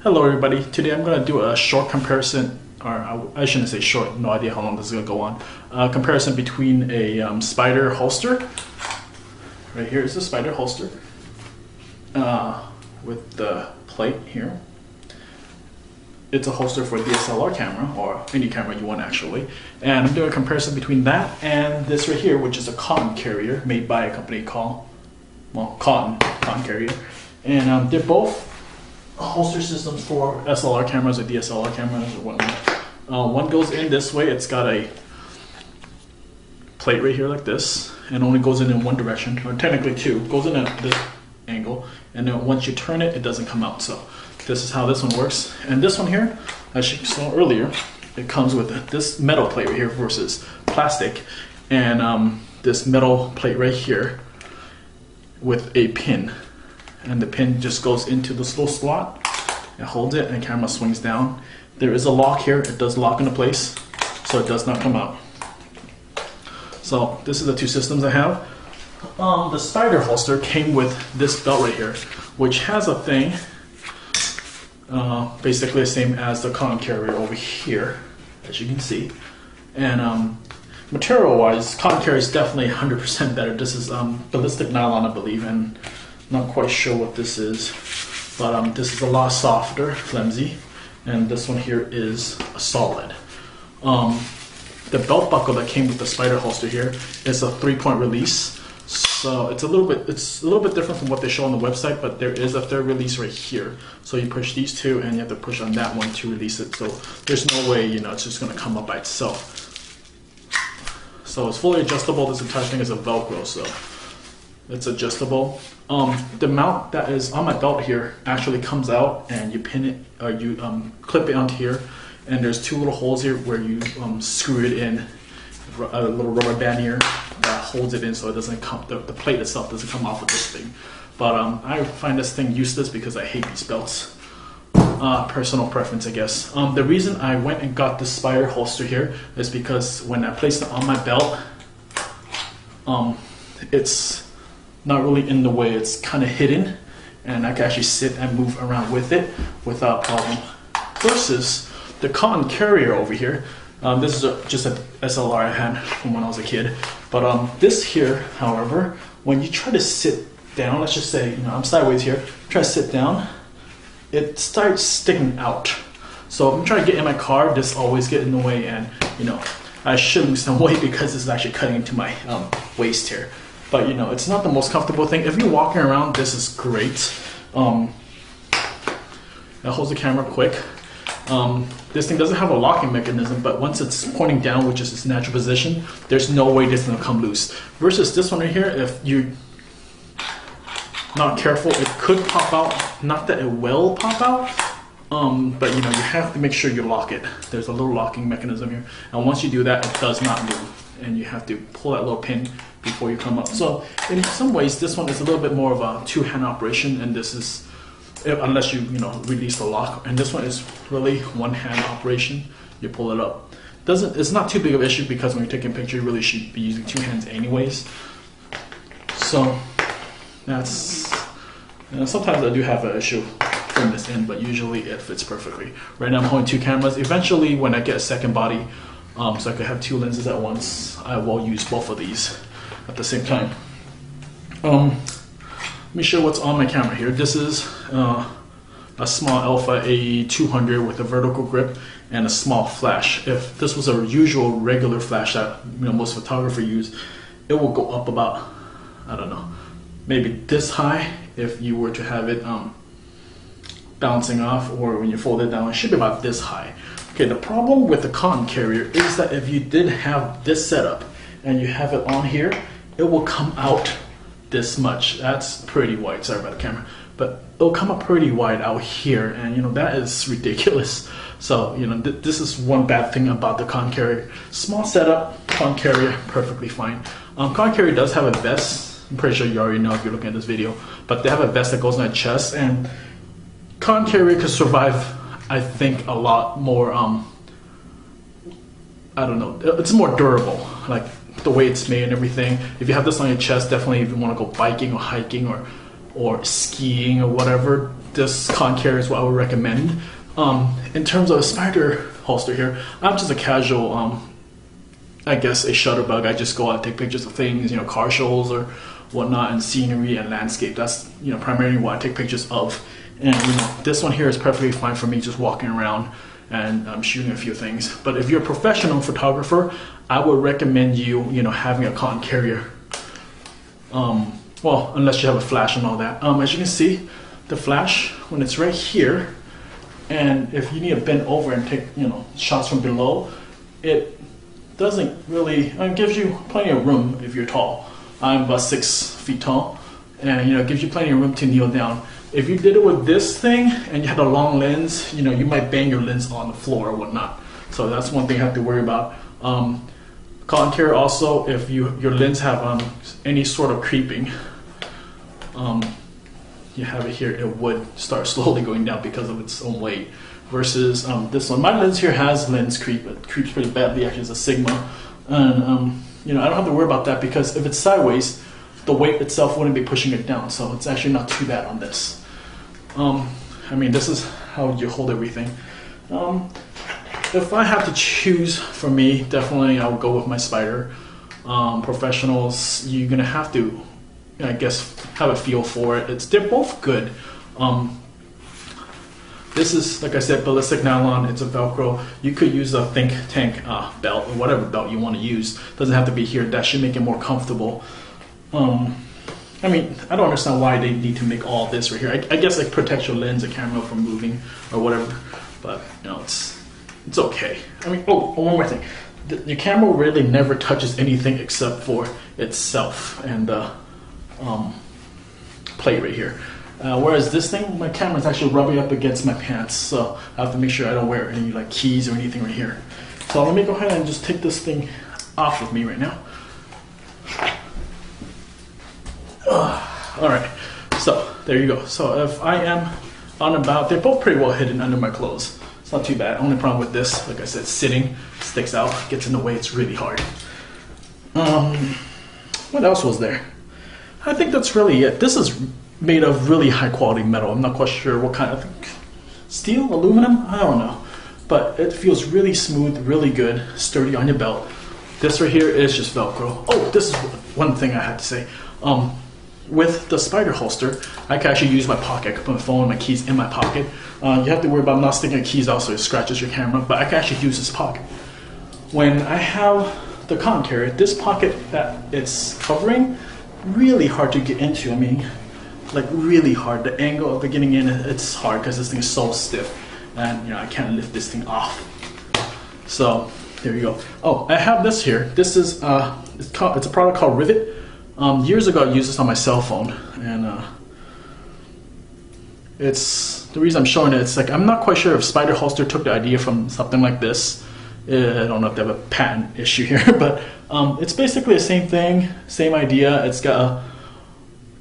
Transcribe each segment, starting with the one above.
Hello everybody, today I'm going to do a short comparison, or I shouldn't say short, no idea how long this is going to go on, comparison between a spider holster. Right here is the spider holster with the plate here. It's a holster for a DSLR camera, or any camera you want actually. And I'm doing a comparison between that and this right here, which is a cotton carrier made by a company called, well, cotton carrier. And they're both holster systems for SLR cameras or DSLR cameras or whatnot. One goes in this way. It's got a plate right here like this, and only goes in one direction, or technically two. It goes in at this angle, and then once you turn it, it doesn't come out. So this is how this one works. And this one here, as you saw earlier, it comes with this metal plate right here versus plastic, and this metal plate right here with a pin. And the pin just goes into this little slot. It holds it and the camera swings down. There is a lock here. It does lock into place, so it does not come out. So this is the two systems I have. The spider holster came with this belt right here, which has a thing basically the same as the cotton carrier over here, as you can see. And material wise, cotton carrier is definitely 100% better. This is ballistic nylon, I believe, and not quite sure what this is, but this is a lot softer, flimsy, and this one here is a solid. The belt buckle that came with the spider holster here is a 3-point release, so it's a little bit different from what they show on the website, but there is a third release right here. So you push these two, and you have to push on that one to release it. So there's no way, it's just going to come up by itself. So it's fully adjustable. This entire thing is a Velcro, so it's adjustable. The mount that is on my belt here actually comes out, and you pin it, or you clip it onto here, and there's two little holes here where you screw it in, a little rubber band here that holds it in so it doesn't come, the plate itself doesn't come off of this thing. But I find this thing useless because I hate these belts. Personal preference, I guess. The reason I went and got this spider holster here is because when I placed it on my belt, it's not really in the way, it's kind of hidden, and I can actually sit and move around with it without problem. Versus the cotton carrier over here, this is just an SLR I had from when I was a kid, but this here, however, when you try to sit down, let's just say, I'm sideways here, try to sit down, it starts sticking out. So if I'm trying to get in my car, this always get in the way, and I should lose some weight because this is actually cutting into my waist here. But it's not the most comfortable thing. If you're walking around, this is great. It holds the camera quick. This thing doesn't have a locking mechanism, but once it's pointing down, which is its natural position, there's no way this is going to come loose. Versus this one right here, if you're not careful, it could pop out. Not that it will pop out, but you have to make sure you lock it. There's a little locking mechanism here, and once you do that, it does not move, and you have to pull that little pin before you come up. So in some ways, this one is a little bit more of a two-hand operation, and this is, unless you release the lock, and this one is really one-hand operation. You pull it up. It's not too big of an issue because when you're taking a picture, you really should be using two hands anyways. So that's, sometimes I do have an issue putting this in, but usually it fits perfectly. Right now I'm holding two cameras. Eventually, when I get a second body, so I could have two lenses at once, I will use both of these at the same time. Let me show what's on my camera here. This is a small Alpha A200 with a vertical grip and a small flash. If this was a usual regular flash that most photographers use, it will go up about, I don't know, maybe this high if you were to have it bouncing off, or when you fold it down, it should be about this high. Okay, the problem with the cotton carrier is that if you did have this setup and you have it on here, it will come out this much. That's pretty wide, sorry about the camera, but it'll come up pretty wide out here, and that is ridiculous. So this is one bad thing about the cotton carrier. Small setup, cotton carrier, perfectly fine. Cotton carrier does have a vest. I'm pretty sure you already know if you're looking at this video, but they have a vest that goes on the chest, and cotton carrier could survive, I think, a lot more, I don't know, it's more durable, like the way it's made and everything. If you have this on your chest, definitely if you want to go biking or hiking or or skiing or whatever, this con carrier is what I would recommend. In terms of a spider holster here, I'm just a casual, I guess a shutterbug. I just go out and take pictures of things, you know, car shows or whatnot, and scenery and landscape. That's, you know, primarily what I take pictures of. And you know, this one here is perfectly fine for me just walking around and shooting a few things. But if you're a professional photographer, I would recommend you, you know, having a con carrier. Well, unless you have a flash and all that. As you can see, the flash, when it's right here, and if you need to bend over and take, you know, shots from below, it doesn't really, it gives you plenty of room if you're tall. I'm about 6 feet tall, and you know, it gives you plenty of room to kneel down. If you did it with this thing and you had a long lens, you know, you might bang your lens on the floor or whatnot. So that's one thing you have to worry about. Con carrier also, if your lens have any sort of creeping, you have it here, it would start slowly going down because of its own weight. Versus this one, my lens here has lens creep. It creeps pretty badly. Actually, it's a Sigma, and you know, I don't have to worry about that because if it's sideways, the weight itself wouldn't be pushing it down. So it's actually not too bad on this. I mean, this is how you hold everything. If I have to choose for me, definitely I would go with my Spider. Professionals, you're gonna have to, I guess, have a feel for it. They're both good. This is, like I said, ballistic nylon. It's a Velcro. You could use a Think Tank belt or whatever belt you want to use. Doesn't have to be here. That should make it more comfortable. I mean, I don't understand why they need to make all this right here. I guess like protect your lens, the camera from moving or whatever. But you know, it's okay. I mean, oh, one more thing. Your camera really never touches anything except for itself and the plate right here. Whereas this thing, my camera is actually rubbing up against my pants, so I have to make sure I don't wear any like keys or anything right here. So let me go ahead and just take this thing off with me right now. Alright, so there you go. So if I am on about, they're both pretty well hidden under my clothes. It's not too bad. Only problem with this, like I said, sitting, sticks out, gets in the way, it's really hard. What else was there? I think that's really it. This is made of really high quality metal. I'm not quite sure what kind of steel, aluminum, I don't know. But it feels really smooth, really good, sturdy on your belt. This right here is just Velcro. Oh, this is one thing I had to say. With the Spider holster, I can actually use my pocket. I can put my phone and my keys in my pocket. You have to worry about not sticking your keys out so it scratches your camera, but I can actually use this pocket. When I have the con carrier, this pocket that it's covering, really hard to get into. I mean, like really hard. The angle of the getting in, it's hard because this thing is so stiff, and you know, I can't lift this thing off. So there you go. Oh, I have this here. This is it's a product called Rivet. Years ago I used this on my cell phone, and it's the reason I'm showing it. It's like I'm not quite sure if Spider holster took the idea from something like this. I don't know if they have a patent issue here, but it's basically the same thing, same idea. It's got a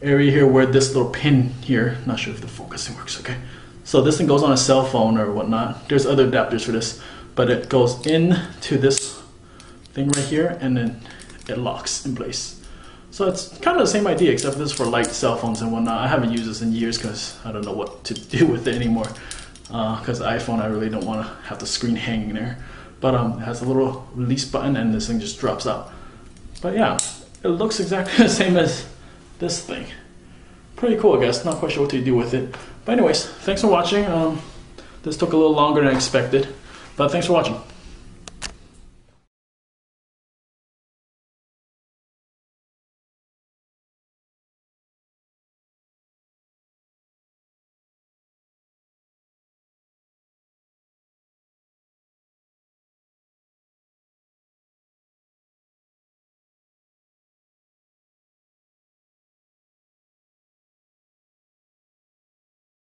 area here where this little pin here, not sure if the focusing works, okay. So this thing goes on a cell phone or whatnot. There's other adapters for this, but it goes into this thing right here and then it locks in place. So it's kind of the same idea, except this is for light cell phones and whatnot. I haven't used this in years because I don't know what to do with it anymore. Because the iPhone, I really don't want to have the screen hanging there. But it has a little release button and this thing just drops out. But yeah, it looks exactly the same as this thing. Pretty cool, I guess. Not quite sure what to do with it. But anyways, thanks for watching. This took a little longer than I expected. But thanks for watching.